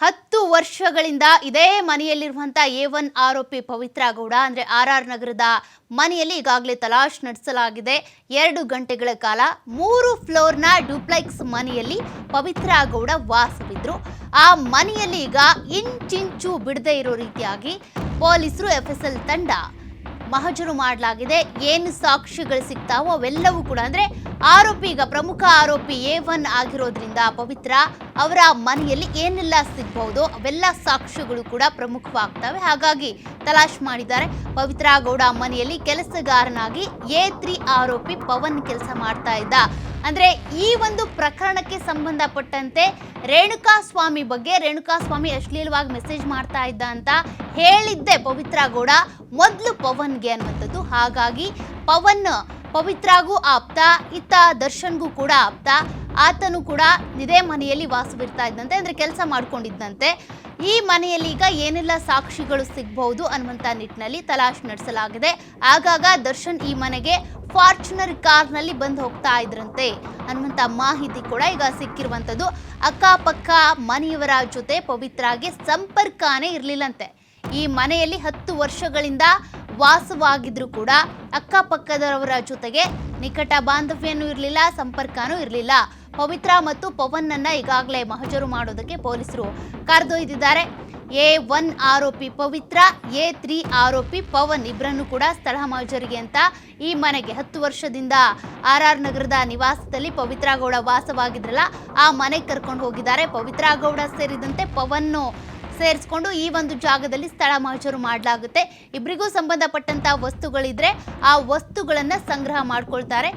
10 ವರ್ಷಗಳಿಂದ ಇದೇ ಮನೆಯಲ್ಲಿರುವಂತ A1 ಆರೋಪಿ ಪವಿತ್ರ ಗೌಡ ಅಂದ್ರೆ RR ನಗರದ ಮನೆಯಲ್ಲಿ ಈಗಾಗಲೇ ತಲಾಶ್ ನಡೆಸಲಾಗಿದೆ. 2 ಗಂಟೆಗಳ ಕಾಲ 3 ಫ್ಲೋರ್ನ ಡ್ಯೂಪ್ಲೆಕ್ಸ್ ಮನೆಯಲ್ಲಿ ಪವಿತ್ರ ಗೌಡ ವಾಸವಿದ್ರು. ಆ ಮನೆಯಲ್ಲಿ ಈಗ ಇಂಚಿಂಚು ಬಿಡದೇ ಇರೋ ರೀತಿಯಾಗಿ ಪೊಲೀಸರು FSL ತಂಡ ಮಹಜರು ಮಾಡಲಾಗಿದೆ. ಏನು ಸಾಕ್ಷ್ಯಗಳು ಸಿಗ್ತಾವೋ ಅವೆಲ್ಲವೂ ಕೂಡ ಅಂದ್ರೆ ಆರೋಪಿ ಈಗ ಪ್ರಮುಖ ಆರೋಪಿ A1 ಆಗಿರೋದ್ರಿಂದ ಪವಿತ್ರ ಅವರ ಮನೆಯಲ್ಲಿ ಏನೆಲ್ಲ ಸಿಗಬಹುದು ಅವೆಲ್ಲ ಸಾಕ್ಷ್ಯಗಳು ಕೂಡ ಪ್ರಮುಖವಾಗ್ತವೆ. ಹಾಗಾಗಿ ತಲಾಶ್ ಮಾಡಿದ್ದಾರೆ. ಪವಿತ್ರ ಗೌಡ ಮನೆಯಲ್ಲಿ ಕೆಲಸಗಾರನಾಗಿ A3 ಆರೋಪಿ ಪವನ್ ಕೆಲಸ ಮಾಡ್ತಾ ಇದ್ದ. ಅಂದ್ರೆ ಈ ಒಂದು ಪ್ರಕರಣಕ್ಕೆ ಸಂಬಂಧಪಟ್ಟಂತೆ ರೇಣುಕಾಸ್ವಾಮಿ ಬಗ್ಗೆ ರೇಣುಕಾಸ್ವಾಮಿ ಅಶ್ಲೀಲವಾಗಿ ಮೆಸೇಜ್ ಮಾಡ್ತಾ ಇದ್ದ ಅಂತ ಹೇಳಿದ್ದೆ ಪವಿತ್ರ ಗೌಡ ಮೊದಲು ಪವನ್ಗೆ ಅನ್ನುವಂಥದ್ದು. ಹಾಗಾಗಿ ಪವಿತ್ರಗೂ ಆಪ್ತ, ಇತ್ತ ದರ್ಶನ್ಗೂ ಕೂಡ ಆಪ್ತ. ಆತನು ಕೂಡ ಇದೇ ಮನೆಯಲ್ಲಿ ವಾಸವಿರ್ತಾ ಇದ್ದಂತೆ, ಅಂದ್ರೆ ಕೆಲಸ ಮಾಡ್ಕೊಂಡಿದ್ದಂತೆ. ಈ ಮನೆಯಲ್ಲಿ ಈಗ ಏನೆಲ್ಲ ಸಾಕ್ಷಿಗಳು ಸಿಗಬಹುದು ಅನ್ನುವಂಥ ನಿಟ್ಟಿನಲ್ಲಿ ತಲಾಶ್ ನಡೆಸಲಾಗಿದೆ. ಆಗಾಗ ದರ್ಶನ್ ಈ ಮನೆಗೆ ಫಾರ್ಚುನರ್ ಕಾರ್ನಲ್ಲಿ ಬಂದು ಹೋಗ್ತಾ ಇದ್ರಂತೆ ಅನ್ನುವಂಥ ಮಾಹಿತಿ ಕೂಡ ಈಗ ಸಿಕ್ಕಿರುವಂಥದ್ದು. ಅಕ್ಕಪಕ್ಕ ಮನೆಯವರ ಜೊತೆ ಪವಿತ್ರಾಗೆ ಸಂಪರ್ಕನೇ ಇರಲಿಲ್ಲಂತೆ. ಈ ಮನೆಯಲ್ಲಿ 10 ವರ್ಷಗಳಿಂದ ವಾಸವಾಗಿದ್ರು ಕೂಡ ಅಕ್ಕಪಕ್ಕದವರ ಜೊತೆಗೆ ನಿಕಟ ಬಾಂಧವ್ಯನೂ ಇರಲಿಲ್ಲ, ಸಂಪರ್ಕನೂ ಇರಲಿಲ್ಲ. ಪವಿತ್ರ ಮತ್ತು ಪವನ್ನನ್ನ ಈಗಾಗಲೇ ಮಹಜರು ಮಾಡೋದಕ್ಕೆ ಪೊಲೀಸರು ಕರೆದೊಯ್ದಿದ್ದಾರೆ. A1 ಆರೋಪಿ ಪವಿತ್ರ, A3 ಆರೋಪಿ ಪವನ್ ಇಬ್ಬರನ್ನು ಕೂಡ ಸ್ಥಳ ಮಹಜರಿಗೆ ಅಂತ ಈ ಮನೆಗೆ 10 ವರ್ಷದಿಂದ RR ನಗರದ ನಿವಾಸದಲ್ಲಿ ಪವಿತ್ರ ಗೌಡ ವಾಸವಾಗಿದ್ರಲ್ಲ ಆ ಮನೆಗೆ ಕರ್ಕೊಂಡು ಹೋಗಿದ್ದಾರೆ. ಪವಿತ್ರ ಗೌಡ ಸೇರಿದಂತೆ ಪವನ್ನು ಸೇರಿಸ್ಕೊಂಡು ಈ ಒಂದು ಜಾಗದಲ್ಲಿ ಸ್ಥಳ ಮಹಜರು ಮಾಡಲಾಗುತ್ತೆ. ಇಬ್ಬರಿಗೂ ಸಂಬಂಧಪಟ್ಟಂತ ವಸ್ತುಗಳಿದ್ರೆ ಆ ವಸ್ತುಗಳನ್ನ ಸಂಗ್ರಹ ಮಾಡ್ಕೊಳ್ತಾರೆ.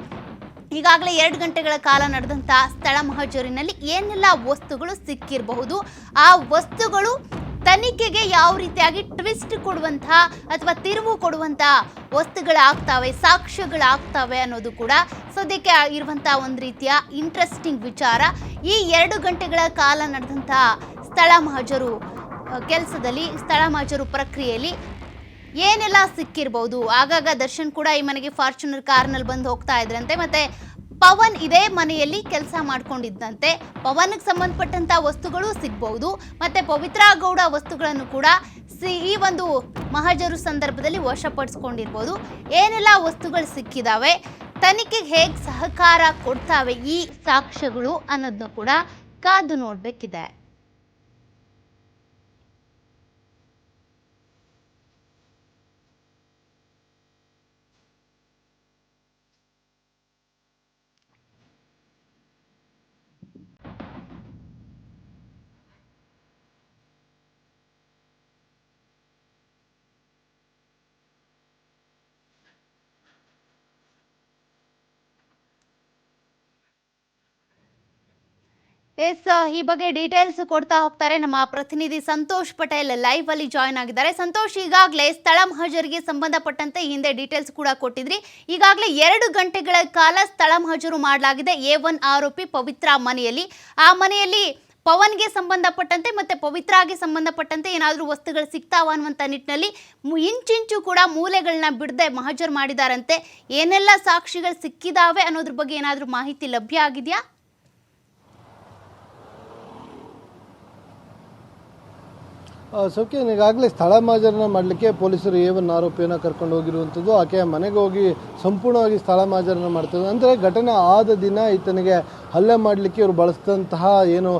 ಈಗಾಗಲೇ 2 ಗಂಟೆಗಳ ಕಾಲ ನಡೆದಂತ ಸ್ಥಳ ಮಹಜರಿನಲ್ಲಿ ಏನೆಲ್ಲ ವಸ್ತುಗಳು ಸಿಕ್ಕಿರಬಹುದು, ಆ ವಸ್ತುಗಳು ತನಿಖೆಗೆ ಯಾವ ರೀತಿಯಾಗಿ ಟ್ವಿಸ್ಟ್ ಕೊಡುವಂತಹ ಅಥವಾ ತಿರುವು ಕೊಡುವಂತಹ ವಸ್ತುಗಳಾಗ್ತವೆ, ಸಾಕ್ಷ್ಯಗಳಾಗ್ತವೆ ಅನ್ನೋದು ಕೂಡ ಸದ್ಯಕ್ಕೆ ಇರುವಂತಹ ಒಂದು ರೀತಿಯ ಇಂಟ್ರೆಸ್ಟಿಂಗ್ ವಿಚಾರ. ಈ 2 ಗಂಟೆಗಳ ಕಾಲ ನಡೆದಂತಹ ಸ್ಥಳ ಮಹಜರು ಕೆಲಸದಲ್ಲಿ, ಸ್ಥಳ ಮಹಜರು ಪ್ರಕ್ರಿಯೆಯಲ್ಲಿ ಏನೆಲ್ಲ ಸಿಕ್ಕಿರಬಹುದು. ಆಗಾಗ ದರ್ಶನ್ ಕೂಡ ಈ ಮನೆಗೆ ಫಾರ್ಚುನರ್ ಕಾರ್ನಲ್ಲಿ ಬಂದು ಹೋಗ್ತಾ ಇದ್ರಂತೆ. ಮತ್ತೆ ಪವನ್ ಇದೇ ಮನೆಯಲ್ಲಿ ಕೆಲಸ ಮಾಡ್ಕೊಂಡಿದ್ದಂತೆ. ಪವನ್ಗೆ ಸಂಬಂಧಪಟ್ಟಂತ ವಸ್ತುಗಳು ಸಿಗಬಹುದು. ಮತ್ತೆ ಪವಿತ್ರ ಗೌಡ ವಸ್ತುಗಳನ್ನು ಕೂಡ ಈ ಒಂದು ಮಹಜರು ಸಂದರ್ಭದಲ್ಲಿ ವಶಪಡಿಸ್ಕೊಂಡಿರ್ಬೋದು. ಏನೆಲ್ಲ ವಸ್ತುಗಳು ಸಿಕ್ಕಿದಾವೆ, ತನಿಖೆಗೆ ಹೇಗೆ ಸಹಕಾರ ಕೊಡ್ತಾವೆ ಈ ಸಾಕ್ಷ್ಯಗಳು ಅನ್ನೋದನ್ನು ಕೂಡ ಕಾದು ನೋಡ್ಬೇಕಿದೆ. ಈ ಬಗ್ಗೆ ಡೀಟೇಲ್ಸ್ ಕೊಡ್ತಾ ಹೋಗ್ತಾರೆ ನಮ್ಮ ಪ್ರತಿನಿಧಿ ಸಂತೋಷ್ ಪಟೇಲ್ ಲೈವ್ ಅಲ್ಲಿ ಜಾಯ್ನ್ ಆಗಿದ್ದಾರೆ. ಸಂತೋಷ್, ಈಗಾಗಲೇ ಸ್ಥಳ ಮಹಜರಿಗೆ ಸಂಬಂಧಪಟ್ಟಂತೆ ಹಿಂದೆ ಡೀಟೇಲ್ಸ್ ಕೂಡ ಕೊಟ್ಟಿದ್ರಿ. ಈಗಾಗಲೇ 2 ಗಂಟೆಗಳ ಕಾಲ ಸ್ಥಳ ಮಹಜರು ಮಾಡಲಾಗಿದೆ A1 ಆರೋಪಿ ಪವಿತ್ರ ಮನೆಯಲ್ಲಿ. ಆ ಮನೆಯಲ್ಲಿ ಪವನ್ಗೆ ಸಂಬಂಧಪಟ್ಟಂತೆ ಮತ್ತೆ ಪವಿತ್ರಾಗೆ ಸಂಬಂಧಪಟ್ಟಂತೆ ಏನಾದರೂ ವಸ್ತುಗಳು ಸಿಗ್ತಾವ ಅನ್ನುವಂಥ ನಿಟ್ಟಿನಲ್ಲಿ ಇಂಚಿಂಚು ಕೂಡ ಮೂಲೆಗಳನ್ನ ಬಿಡದೆ ಮಹಜರು ಮಾಡಿದಾರಂತೆ. ಏನೆಲ್ಲ ಸಾಕ್ಷಿಗಳು ಸಿಕ್ಕಿದಾವೆ ಅನ್ನೋದ್ರ ಬಗ್ಗೆ ಏನಾದರೂ ಮಾಹಿತಿ ಲಭ್ಯ ಆಗಿದೆಯಾ? ಸೌಖ್ಯ, ಈಗಾಗಲೇ ಸ್ಥಳ ಮಹಜರನ್ನ ಮಾಡಲಿಕ್ಕೆ ಪೊಲೀಸರು A1 ಆರೋಪಿಯನ್ನು ಕರ್ಕೊಂಡು ಹೋಗಿರುವಂಥದ್ದು. ಆಕೆಯ ಮನೆಗೆ ಹೋಗಿ ಸಂಪೂರ್ಣವಾಗಿ ಸ್ಥಳ ಮಹಜರನ್ನ ಮಾಡ್ತದೆ. ಅಂದರೆ ಘಟನೆ ಆದ ದಿನ ಈತನಿಗೆ ಹಲ್ಲೆ ಮಾಡಲಿಕ್ಕೆ ಇವರು ಬಳಸಿದಂತಹ ಏನು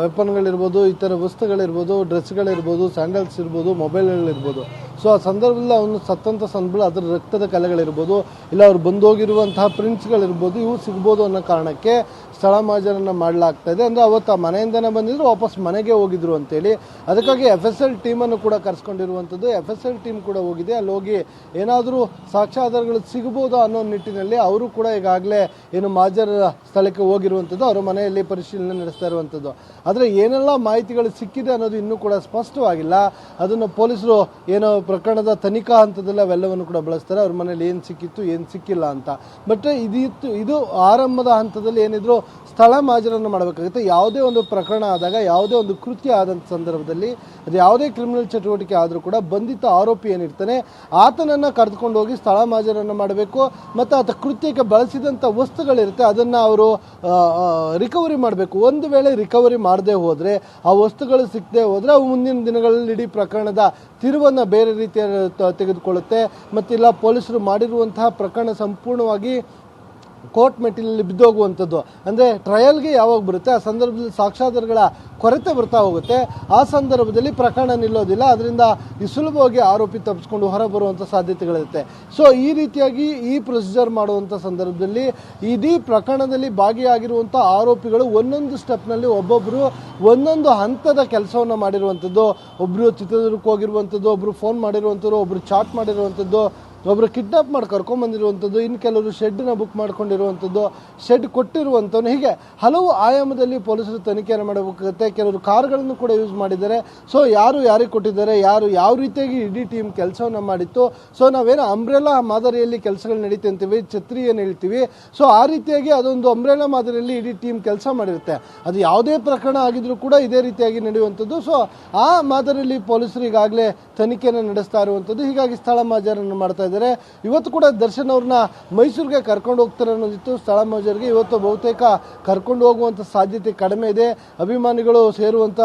ವೆಪನ್ಗಳಿರ್ಬೋದು, ಇತರ ವಸ್ತುಗಳಿರ್ಬೋದು, ಡ್ರೆಸ್ಗಳಿರ್ಬೋದು, ಸ್ಯಾಂಡಲ್ಸ್ ಇರ್ಬೋದು, ಮೊಬೈಲ್ಗಳಿರ್ಬೋದು. ಸೊ ಆ ಸಂದರ್ಭದಲ್ಲಿ ಅವನು ಸತ್ತಂಥ ಸಂದರ್ಭದಲ್ಲಿ ಅದರ ರಕ್ತದ ಕಲೆಗಳಿರ್ಬೋದು, ಇಲ್ಲ ಅವ್ರು ಬಂದೋಗಿರುವಂತಹ ಪ್ರಿಂಟ್ಸ್ಗಳಿರ್ಬೋದು, ಇವು ಸಿಗ್ಬೋದು ಅನ್ನೋ ಕಾರಣಕ್ಕೆ ಸ್ಥಳ ಮಹಜರನ್ನ ಮಾಡಲಾಗ್ತಾ ಇದೆ. ಅಂದರೆ ಅವತ್ತು ಆ ಮನೆಯಿಂದನೇ ಬಂದಿದ್ರು, ವಾಪಸ್ ಮನೆಗೆ ಹೋಗಿದ್ರು ಅಂತೇಳಿ ಅದಕ್ಕಾಗಿ FSL ಟೀಮನ್ನು ಕೂಡ ಕರೆಸ್ಕೊಂಡಿರುವಂಥದ್ದು. FSL ಟೀಮ್ ಕೂಡ ಹೋಗಿದೆ. ಅಲ್ಲಿ ಹೋಗಿ ಏನಾದರೂ ಸಾಕ್ಷ್ಯಾಧಾರಗಳು ಸಿಗ್ಬೋದಾ ಅನ್ನೋ ನಿಟ್ಟಿನಲ್ಲಿ ಅವರು ಕೂಡ ಈಗಾಗಲೇ ಏನು ಮಹಜರ ಸ್ಥಳಕ್ಕೆ ಹೋಗಿರುವಂಥದ್ದು, ಅವರ ಮನೆಯಲ್ಲಿ ಪರಿಶೀಲನೆ ನಡೆಸ್ತಾ ಇರುವಂಥದ್ದು. ಆದರೆ ಏನೆಲ್ಲ ಮಾಹಿತಿಗಳು ಸಿಕ್ಕಿದೆ ಅನ್ನೋದು ಇನ್ನೂ ಕೂಡ ಸ್ಪಷ್ಟವಾಗಿಲ್ಲ. ಅದನ್ನು ಪೊಲೀಸರು ಏನೋ ಪ್ರಕರಣದ ತನಿಖಾ ಹಂತದಲ್ಲಿ ಅವೆಲ್ಲವನ್ನು ಕೂಡ ಬಳಸ್ತಾರೆ, ಅವ್ರ ಮನೇಲಿ ಏನು ಸಿಕ್ಕಿತ್ತು ಏನು ಸಿಕ್ಕಿಲ್ಲ ಅಂತ. ಬಟ್ ಇದು ಆರಂಭದ ಹಂತದಲ್ಲಿ ಏನಿದ್ರು ಸ್ಥಳ ಮಾಜರನ್ನು ಮಾಡಬೇಕಾಗುತ್ತೆ. ಯಾವುದೇ ಒಂದು ಪ್ರಕರಣ ಆದಾಗ, ಯಾವುದೇ ಒಂದು ಕೃತ್ಯ ಆದಂಥ ಸಂದರ್ಭದಲ್ಲಿ, ಅದು ಯಾವುದೇ ಕ್ರಿಮಿನಲ್ ಚಟುವಟಿಕೆ ಆದರೂ ಕೂಡ ಬಂಧಿತ ಆರೋಪಿ ಏನಿರ್ತಾನೆ ಆತನನ್ನು ಕರೆದುಕೊಂಡು ಹೋಗಿ ಸ್ಥಳ ಮಾಜರನ್ನು ಮಾಡಬೇಕು. ಮತ್ತು ಆತ ಕೃತ್ಯಕ್ಕೆ ಬಳಸಿದಂಥ ವಸ್ತುಗಳಿರುತ್ತೆ ಅದನ್ನು ಅವರು ರಿಕವರಿ ಮಾಡಬೇಕು. ಒಂದು ವೇಳೆ ರಿಕವರಿ ಮಾಡದೆ ಹೋದರೆ, ಆ ವಸ್ತುಗಳು ಸಿಕ್ಕದೆ ಹೋದರೆ, ಅವು ಮುಂದಿನ ದಿನಗಳಲ್ಲಿ ಇಡೀ ಪ್ರಕರಣದ ತಿರುವನ್ನು ಬೇರೆ ರೀತಿಯ ತೆಗೆದುಕೊಳ್ಳುತ್ತೆ. ಮತ್ತಿಲ್ಲ ಪೊಲೀಸರು ಮಾಡಿರುವಂತಹ ಪ್ರಕರಣ ಸಂಪೂರ್ಣವಾಗಿ ಕೋರ್ಟ್ ಮೆಟ್ಟಿಲಲ್ಲಿ ಬಿದ್ದೋಗುವಂಥದ್ದು. ಅಂದರೆ ಟ್ರಯಲ್ಗೆ ಯಾವಾಗ ಬರುತ್ತೆ ಆ ಸಂದರ್ಭದಲ್ಲಿ ಸಾಕ್ಷ್ಯಾಧಾರಗಳ ಕೊರತೆ ಬರ್ತಾ ಹೋಗುತ್ತೆ. ಆ ಸಂದರ್ಭದಲ್ಲಿ ಪ್ರಕರಣ ನಿಲ್ಲೋದಿಲ್ಲ. ಅದರಿಂದ ಸುಲಭವಾಗಿ ಆರೋಪಿ ತಪ್ಪಿಸ್ಕೊಂಡು ಹೊರಬರುವಂಥ ಸಾಧ್ಯತೆಗಳಿರುತ್ತೆ. ಸೊ ಈ ರೀತಿಯಾಗಿ ಈ ಪ್ರೊಸೀಜರ್ ಮಾಡುವಂಥ ಸಂದರ್ಭದಲ್ಲಿ ಇಡೀ ಪ್ರಕರಣದಲ್ಲಿ ಭಾಗಿಯಾಗಿರುವಂಥ ಆರೋಪಿಗಳು ಒಂದೊಂದು ಸ್ಟೆಪ್ನಲ್ಲಿ ಒಬ್ಬೊಬ್ಬರು ಒಂದೊಂದು ಹಂತದ ಕೆಲಸವನ್ನು ಮಾಡಿರುವಂಥದ್ದು. ಒಬ್ಬರು ಚಿತ್ರದುರ್ಗಕ್ಕೆ ಹೋಗಿರುವಂಥದ್ದು, ಒಬ್ಬರು ಫೋನ್ ಮಾಡಿರುವಂಥದ್ದು, ಒಬ್ಬರು ಚಾಟ್ ಮಾಡಿರುವಂಥದ್ದು, ಒಬ್ಬರು ಕಿಡ್ನಾಪ್ ಮಾಡಿ ಕರ್ಕೊಂಬಂದಿರುವಂಥದ್ದು, ಇನ್ನು ಕೆಲವರು ಶೆಡ್ನ ಬುಕ್ ಮಾಡ್ಕೊಂಡಿರುವಂಥದ್ದು, ಶೆಡ್ ಕೊಟ್ಟಿರುವಂಥದ್ದು, ಹೀಗೆ ಹಲವು ಆಯಾಮದಲ್ಲಿ ಪೊಲೀಸರು ತನಿಖೆಯನ್ನು ಮಾಡಬೇಕಾಗುತ್ತೆ. ಕೆಲವರು ಕಾರುಗಳನ್ನು ಕೂಡ ಯೂಸ್ ಮಾಡಿದ್ದಾರೆ. ಸೊ ಯಾರು ಯಾರಿಗೆ ಕೊಟ್ಟಿದ್ದಾರೆ, ಯಾರು ಯಾವ ರೀತಿಯಾಗಿ ಇಡೀ ಟೀಮ್ ಕೆಲಸವನ್ನು ಮಾಡಿತ್ತು. ಸೊ ನಾವೇನು ಅಂಬ್ರೆಲಾ ಮಾದರಿಯಲ್ಲಿ ಕೆಲಸಗಳು ನಡೀತೆ ಅಂತೀವಿ, ಛತ್ರಿ ಏನು ಹೇಳ್ತೀವಿ, ಸೊ ಆ ರೀತಿಯಾಗಿ ಅದೊಂದು ಅಂಬ್ರೆಲಾ ಮಾದರಿಯಲ್ಲಿ ಇಡೀ ಟೀಮ್ ಕೆಲಸ ಮಾಡಿರುತ್ತೆ. ಅದು ಯಾವುದೇ ಪ್ರಕರಣ ಆಗಿದ್ರೂ ಕೂಡ ಇದೇ ರೀತಿಯಾಗಿ ನಡೆಯುವಂಥದ್ದು. ಸೊ ಆ ಮಾದರಿಯಲ್ಲಿ ಪೊಲೀಸರು ಈಗಾಗಲೇ ತನಿಖೆಯನ್ನು ನಡೆಸ್ತಾ ಇರುವಂಥದ್ದು. ಹೀಗಾಗಿ ಸ್ಥಳ ಮಾಜರನ್ನು ಮಾಡ್ತಾ ಇದ್ದಾರೆ. ಇವತ್ತು ಕೂಡ ದರ್ಶನ್ ಅವ್ರನ್ನ ಮೈಸೂರಿಗೆ ಕರ್ಕೊಂಡು ಹೋಗ್ತಾರೆ ಅನ್ನೋದಿತ್ತು. ಸ್ಥಳ ಮಾಜರಿಗೆ ಇವತ್ತು ಬಹುತೇಕ ಕರ್ಕೊಂಡು ಹೋಗುವಂಥ ಸಾಧ್ಯತೆ ಕಡಿಮೆ ಇದೆ. ಅಭಿಮಾನಿಗಳು ಸೇರುವಂಥ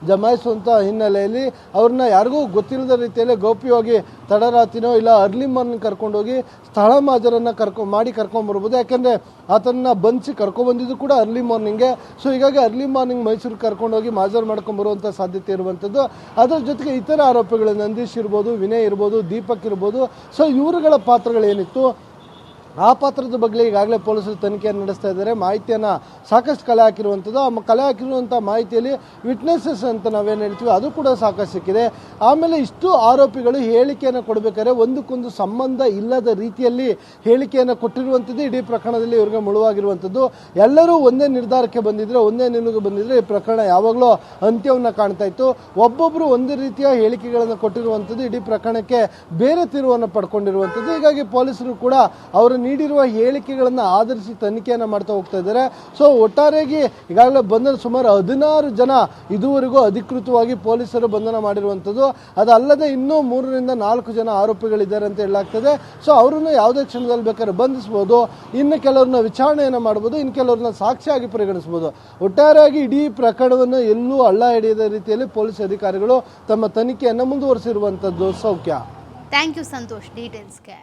ಜಮಾಯಿಸುವಂಥ ಹಿನ್ನೆಲೆಯಲ್ಲಿ ಅವ್ರನ್ನ ಯಾರಿಗೂ ಗೊತ್ತಿಲ್ಲದ ರೀತಿಯಲ್ಲಿ ಗೌಪ್ಯವಾಗಿ ತಡರಾತ್ರಿನೋ ಇಲ್ಲ ಅರ್ಲಿ ಮಾರ್ನಿಂಗ್ ಕರ್ಕೊಂಡೋಗಿ ಸ್ಥಳ ಮಾಜರನ್ನು ಕರ್ಕೊಂಡ್ಬರ್ಬೋದು. ಯಾಕೆಂದರೆ ಆತನ ಬಂಧಿಸಿ ಕರ್ಕೊಂಡ್ಬಂದಿದ್ದು ಕೂಡ ಅರ್ಲಿ ಮಾರ್ನಿಂಗ್ಗೆ. ಸೊ ಹೀಗಾಗಿ ಅರ್ಲಿ ಮಾರ್ನಿಂಗ್ ಮೈಸೂರಿಗೆ ಕರ್ಕೊಂಡೋಗಿ ಮಾಜರ್ ಮಾಡ್ಕೊಂಡ್ಬರುವಂಥ ಸಾಧ್ಯತೆ ಇರುವಂಥದ್ದು. ಅದರ ಜೊತೆಗೆ ಇತರ ಆರೋಪಿಗಳು ನಂದೀಶ್ ಇರ್ಬೋದು, ವಿನಯ್ ಇರ್ಬೋದು, ದೀಪಕ್ ಇರ್ಬೋದು. ಸೊ ಇವರುಗಳ ಪಾತ್ರಗಳೇನಿತ್ತು ಆ ಪಾತ್ರದ ಬಗ್ಗೆ ಈಗಾಗಲೇ ಪೊಲೀಸರು ತನಿಖೆಯನ್ನು ನಡೆಸ್ತಾ ಇದ್ದಾರೆ. ಮಾಹಿತಿಯನ್ನು ಸಾಕಷ್ಟು ಕಲೆ ಹಾಕಿರುವಂಥದ್ದು. ಆ ಕಲೆ ಹಾಕಿರುವಂಥ ಮಾಹಿತಿಯಲ್ಲಿ ವಿಟ್ನೆಸಸ್ ಅಂತ ನಾವೇನು ಹೇಳ್ತೀವಿ ಅದು ಕೂಡ ಸಾಕಷ್ಟು ಸಿಕ್ಕಿದೆ. ಆಮೇಲೆ ಇಷ್ಟು ಆರೋಪಿಗಳು ಹೇಳಿಕೆಯನ್ನು ಕೊಡಬೇಕಾದ್ರೆ ಒಂದಕ್ಕೊಂದು ಸಂಬಂಧ ಇಲ್ಲದ ರೀತಿಯಲ್ಲಿ ಹೇಳಿಕೆಯನ್ನು ಕೊಟ್ಟಿರುವಂಥದ್ದು ಇಡೀ ಪ್ರಕರಣದಲ್ಲಿ ಇವರಿಗೆ ಮುಳುವಾಗಿರುವಂಥದ್ದು. ಎಲ್ಲರೂ ಒಂದೇ ನಿರ್ಧಾರಕ್ಕೆ ಬಂದಿದ್ರೆ, ಒಂದೇ ನಿಲುವಿಗೆ ಬಂದಿದ್ರೆ ಈ ಪ್ರಕರಣ ಯಾವಾಗಲೂ ಅಂತ್ಯವನ್ನು ಕಾಣ್ತಾ ಇತ್ತು. ಒಬ್ಬೊಬ್ಬರು ಒಂದು ರೀತಿಯ ಹೇಳಿಕೆಗಳನ್ನು ಕೊಟ್ಟಿರುವಂಥದ್ದು ಇಡೀ ಪ್ರಕರಣಕ್ಕೆ ಬೇರೆ ತಿರುವನ್ನು ಪಡ್ಕೊಂಡಿರುವಂಥದ್ದು. ಹೀಗಾಗಿ ಪೊಲೀಸರು ಕೂಡ ಅವರು ನೀಡಿರುವ ಹೇಳಿಕೆಗಳನ್ನು ಆಧರಿಸಿ ತನಿಖೆಯನ್ನು ಮಾಡ್ತಾ ಹೋಗ್ತಾ ಇದ್ದಾರೆ. ಸೊ ಒಟ್ಟಾರೆಯಾಗಿ ಈಗಾಗಲೇ ಬಂಧನ ಸುಮಾರು 16 ಜನ ಇದುವರೆಗೂ ಅಧಿಕೃತವಾಗಿ ಪೊಲೀಸರು ಬಂಧನ ಮಾಡಿರುವಂಥದ್ದು. ಅದಲ್ಲದೆ ಇನ್ನೂ 3 ರಿಂದ 4 ಜನ ಆರೋಪಿಗಳಿದ್ದಾರೆ ಅಂತ ಹೇಳಲಾಗ್ತದೆ. ಸೊ ಅವರನ್ನು ಯಾವುದೇ ಕ್ಷಣದಲ್ಲಿ ಬೇಕಾದ್ರೆ ಬಂಧಿಸಬಹುದು. ಇನ್ನು ಕೆಲವ್ರನ್ನ ವಿಚಾರಣೆಯನ್ನು ಮಾಡ್ಬೋದು, ಇನ್ನು ಕೆಲವ್ರನ್ನ ಸಾಕ್ಷಿಯಾಗಿ ಪರಿಗಣಿಸಬಹುದು. ಒಟ್ಟಾರೆಯಾಗಿ ಇಡೀ ಪ್ರಕರಣವನ್ನು ಎಲ್ಲೂ ಹಳ್ಳ ಹಿಡಿಯದ ರೀತಿಯಲ್ಲಿ ಪೊಲೀಸ್ ಅಧಿಕಾರಿಗಳು ತಮ್ಮ ತನಿಖೆಯನ್ನು ಮುಂದುವರಿಸಿರುವಂಥದ್ದು. ಸೌಖ್ಯ. Thank you Santosh ಡೀಟೇಲ್ಸ್ಗೆ.